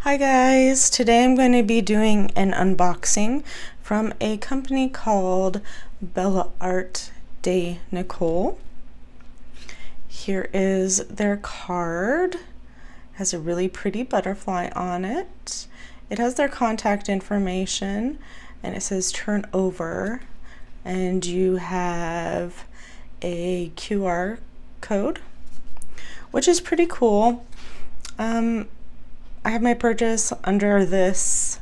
Hi guys, today I'm going to be doing an unboxing from a company called Bellaartdenicole. Here is their card. It has a really pretty butterfly on it. It has their contact information and it says turn over, and you have a QR code, which is pretty cool. I have my purchase under this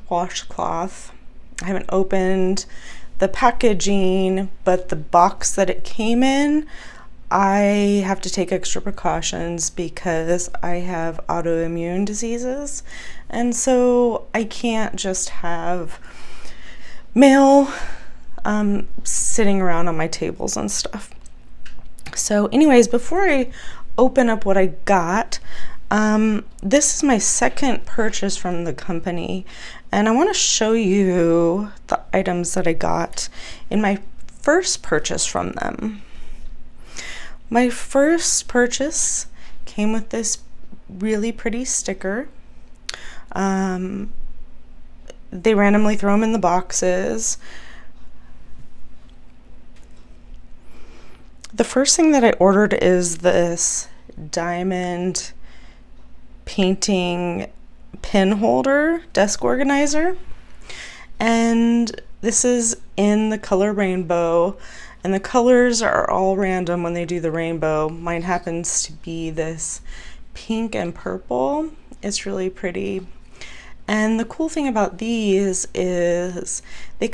washcloth. I haven't opened the packaging, but the box that it came in, I have to take extra precautions because I have autoimmune diseases, and so I can't just have mail sitting around on my tables and stuff. So anyways, before I open up what I got, this is my second purchase from the company, and I want to show you the items that I got in my first purchase from them. My first purchase came with this really pretty sticker. They randomly throw them in the boxes. The first thing that I ordered is this Diamondpainting pin holder desk organizer, and this is in the color rainbow, and the colors are all random when they do the rainbow. Mine happens to be this pink and purple. It's really pretty, and the cool thing about these is they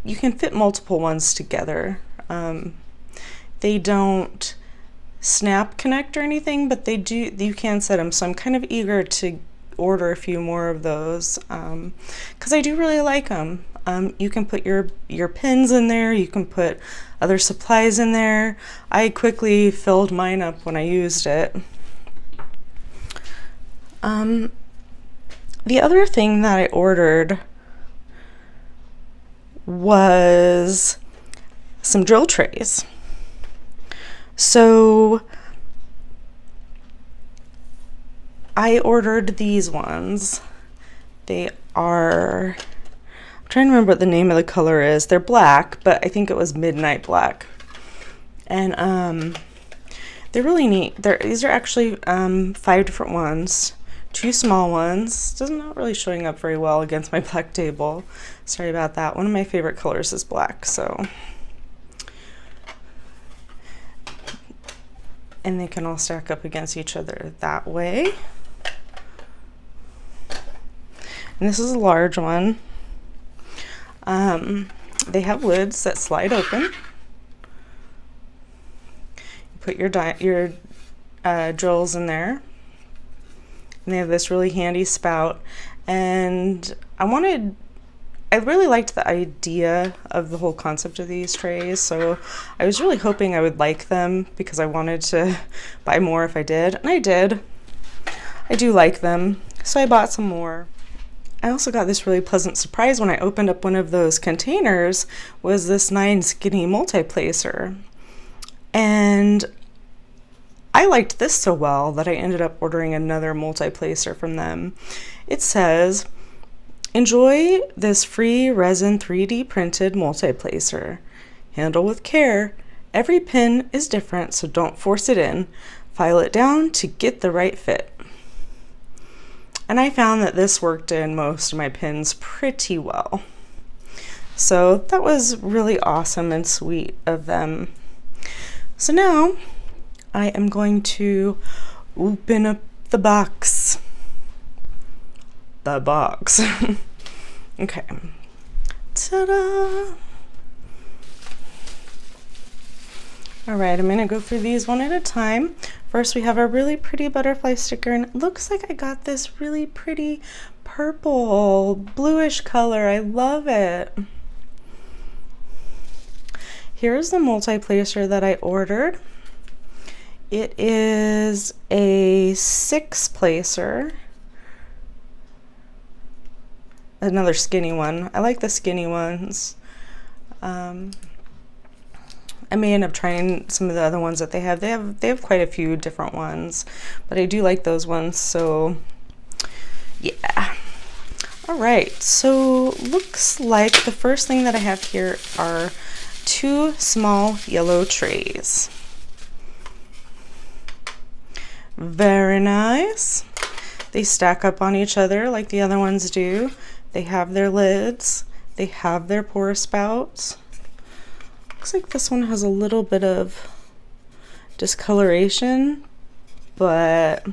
you can fit multiple ones together. They don't snap connect or anything, but you can set them, so I'm kind of eager to order a few more of those because I do really like them. You can put your pins in there, you can put other supplies in there. I quickly filled mine up when I used it. The other thing that I ordered was some drill trays. So I ordered these ones. They are, I'm trying to remember what the name of the color is. They're black, but I think it was midnight black. And they're really neat. These are actually 5 different ones. 2 small ones. It's not really showing up very well against my black table. Sorry about that. One of my favorite colors is black, so. And they can all stack up against each other that way. And this is a large one. They have lids that slide open. You put your drills in there. And they have this really handy spout. And I really liked the idea of the whole concept of these trays, so I was really hoping I would like them because I wanted to buy more if I did, and I did. I do like them, so I bought some more. I also got this really pleasant surprise when I opened up one of those containers, was this 9 skinny multi-placer. And I liked this so well that I ended up ordering another multi-placer from them. It says, enjoy this free resin 3D printed multi-placer. Handle with care. Every pin is different, so don't force it in. File it down to get the right fit. And I found that this worked in most of my pins pretty well. So that was really awesome and sweet of them. So now I am going to open up the box. Okay. Ta-da! Alright, I'm going to go through these one at a time. First, we have a really pretty butterfly sticker, and it looks like I got this really pretty purple, bluish color. I love it. Here's the multi-placer that I ordered. It is a 6-placer. Another skinny one. I like the skinny ones. I may end up trying some of the other ones that they have. They have quite a few different ones, but I do like those ones. So Yeah. All right, so looks like the first thing that I have here are 2 small yellow trays. Very nice. They stack up on each other like the other ones do. They have their lids. They have their pour spouts. Looks like this one has a little bit of discoloration, but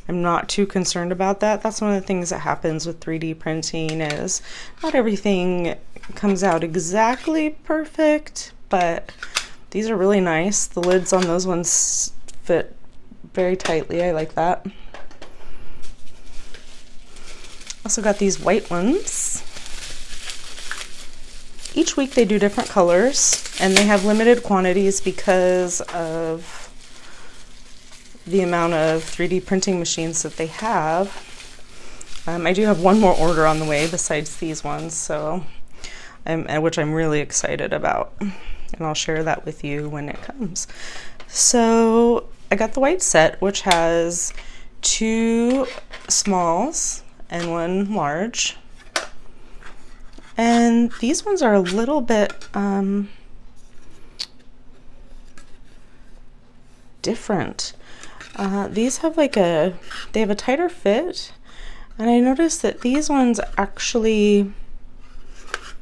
I'm not too concerned about that. That's one of the things that happens with 3D printing is not everything comes out exactly perfect, but these are really nice. The lids on those ones fit very tightly. I like that. Also got these white ones. Each week they do different colors, and they have limited quantities because of the amount of 3D printing machines that they have. I do have one more order on the way besides these ones, so which I'm really excited about, and I'll share that with you when it comes. So I got the white set, which has 2 smalls and 1 large, and these ones are a little bit different. These have they have a tighter fit, and I noticed that these ones actually,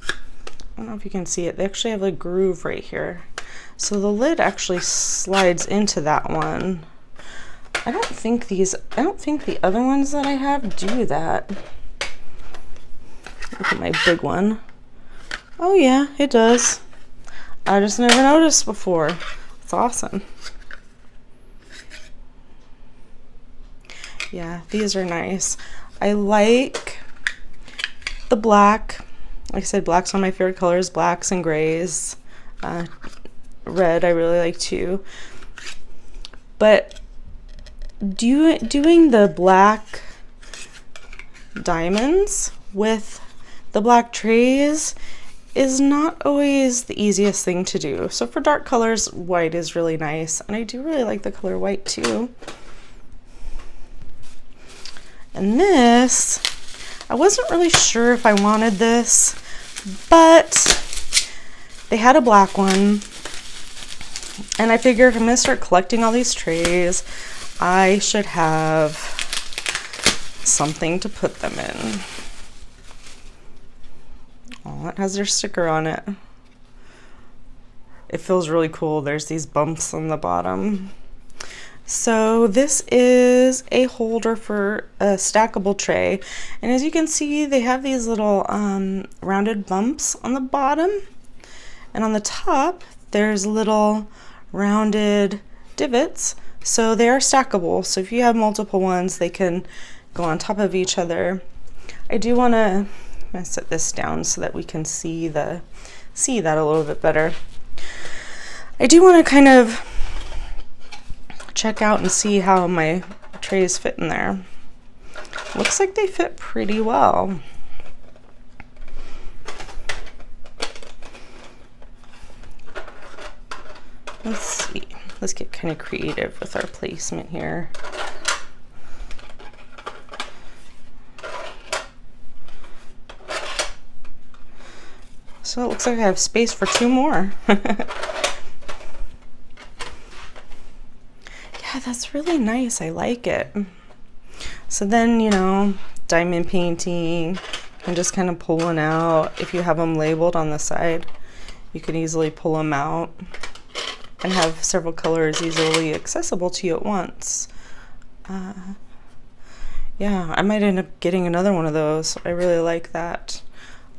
I don't know if you can see it, they actually have a groove right here. So the lid actually slides into that one. I don't think the other ones that I have do that. Look at my big one. Oh yeah, it does. I just never noticed before. It's awesome. Yeah, these are nice. I like the black. Like I said, black's one of my favorite colors, blacks and grays. Red I really like too. But doing the black diamonds with the black trays is not always the easiest thing to do. So for dark colors, white is really nice. And I do really like the color white too. And this, I wasn't really sure if I wanted this, but they had a black one, and I figured if I'm gonna start collecting all these trays, I should have something to put them in. Oh, it has their sticker on it. It feels really cool. There's these bumps on the bottom. So this is a holder for a stackable tray, and as you can see, they have these little rounded bumps on the bottom, and on the top there's little rounded divots, so they are stackable. So if you have multiple ones, they can go on top of each other. I do want to set this down so that we can see that a little bit better. I do want to kind of check out and see how my trays fit in there. Looks like they fit pretty well. Let's see. Let's get kind of creative with our placement here. So it looks like I have space for 2 more. Yeah, that's really nice. I like it. So then, you know, diamond painting and just kind of pulling out. If you have them labeled on the side, you can easily pull them out and have several colors easily accessible to you at once. Yeah, I might end up getting another one of those. I really like that.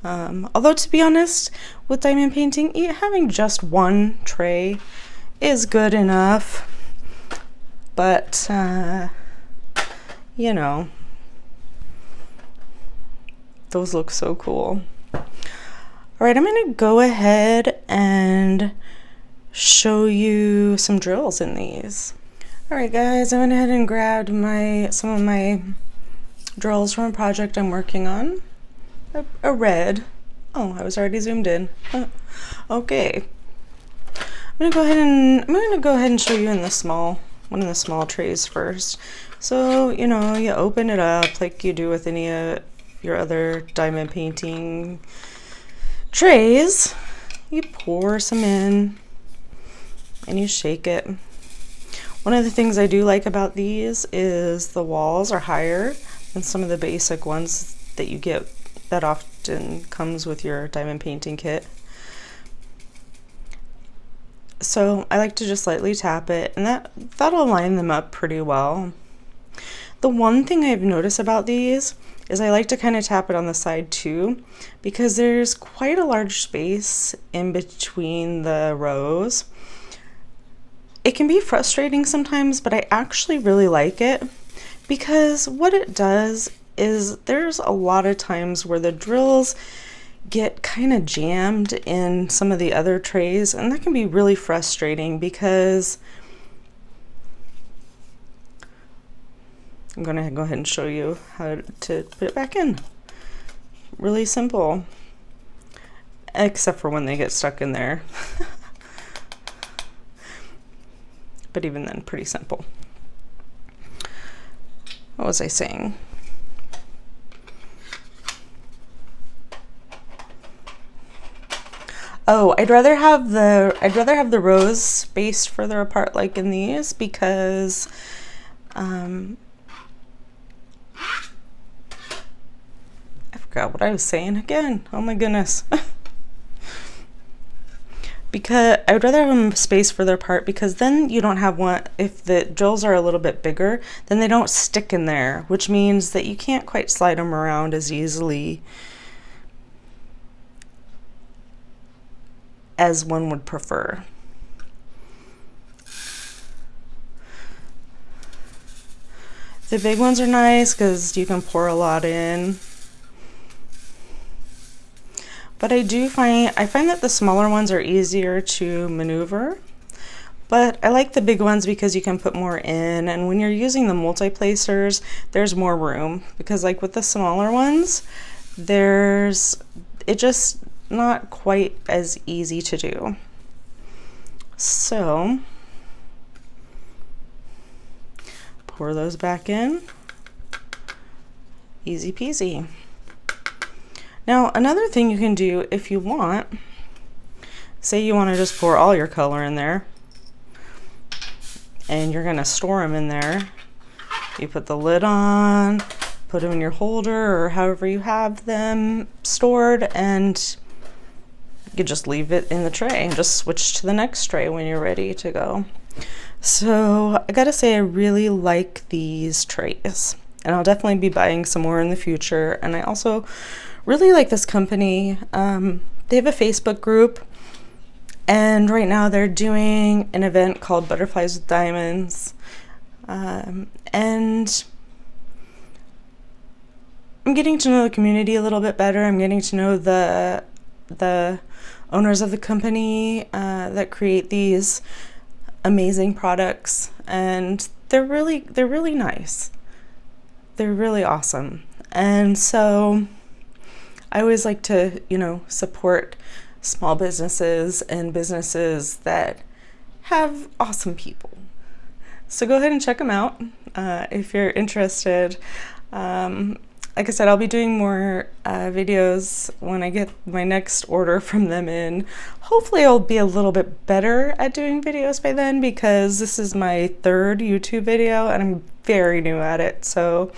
Although, to be honest, with diamond painting, having just one tray is good enough. But, you know, those look so cool. All right, I'm going to go ahead and show you some drills in these. All right, guys, I went ahead and grabbed some of my drills from a project I'm working on. A red. Oh, I was already zoomed in. Okay. I'm gonna go ahead and show you in the small, one of the small trays first. So, you know, you open it up like you do with any of your other diamond painting trays. You pour some in and you shake it. One of the things I do like about these is the walls are higher than some of the basic ones that you get that often comes with your diamond painting kit. So I like to just lightly tap it, and that'll line them up pretty well. The one thing I've noticed about these is I like to kind of tap it on the side too, because there's quite a large space in between the rows. It can be frustrating sometimes, but I actually really like it, because what it does is there's a lot of times where the drills get kind of jammed in some of the other trays, and that can be really frustrating because I'm going to go ahead and show you how to put it back in. Really simple, except for when they get stuck in there. But even then, pretty simple. What was I saying? Oh, I'd rather have the rows spaced further apart like in these, because I forgot what I was saying again. Oh my goodness. Because I would rather have them spaced further apart, because then you don't have one, if the drills are a little bit bigger, then they don't stick in there, which means that you can't quite slide them around as easily as one would prefer. The big ones are nice because you can pour a lot in. But I find that the smaller ones are easier to maneuver. But I like the big ones because you can put more in, and when you're using the multi-placers, there's more room, because like with the smaller ones, it's just not quite as easy to do. So pour those back in. Easy peasy. Now, another thing you can do if you want, say you want to just pour all your color in there and you're going to store them in there. You put the lid on, put them in your holder or however you have them stored, and you just leave it in the tray and just switch to the next tray when you're ready to go. So I gotta say, I really like these trays, and I'll definitely be buying some more in the future. And I also really like this company. They have a Facebook group, and right now they're doing an event called Butterflies with Diamonds, and I'm getting to know the community a little bit better. I'm getting to know the owners of the company that create these amazing products, and they're really nice. They're really awesome. And so I always like to, support small businesses and businesses that have awesome people. So go ahead and check them out if you're interested. Like I said, I'll be doing more videos when I get my next order from them in. Hopefully I'll be a little bit better at doing videos by then, because this is my third YouTube video and I'm very new at it. So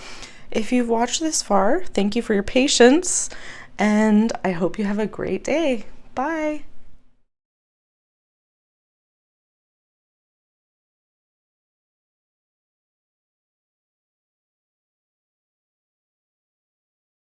if you've watched this far, thank you for your patience, and I hope you have a great day. Bye.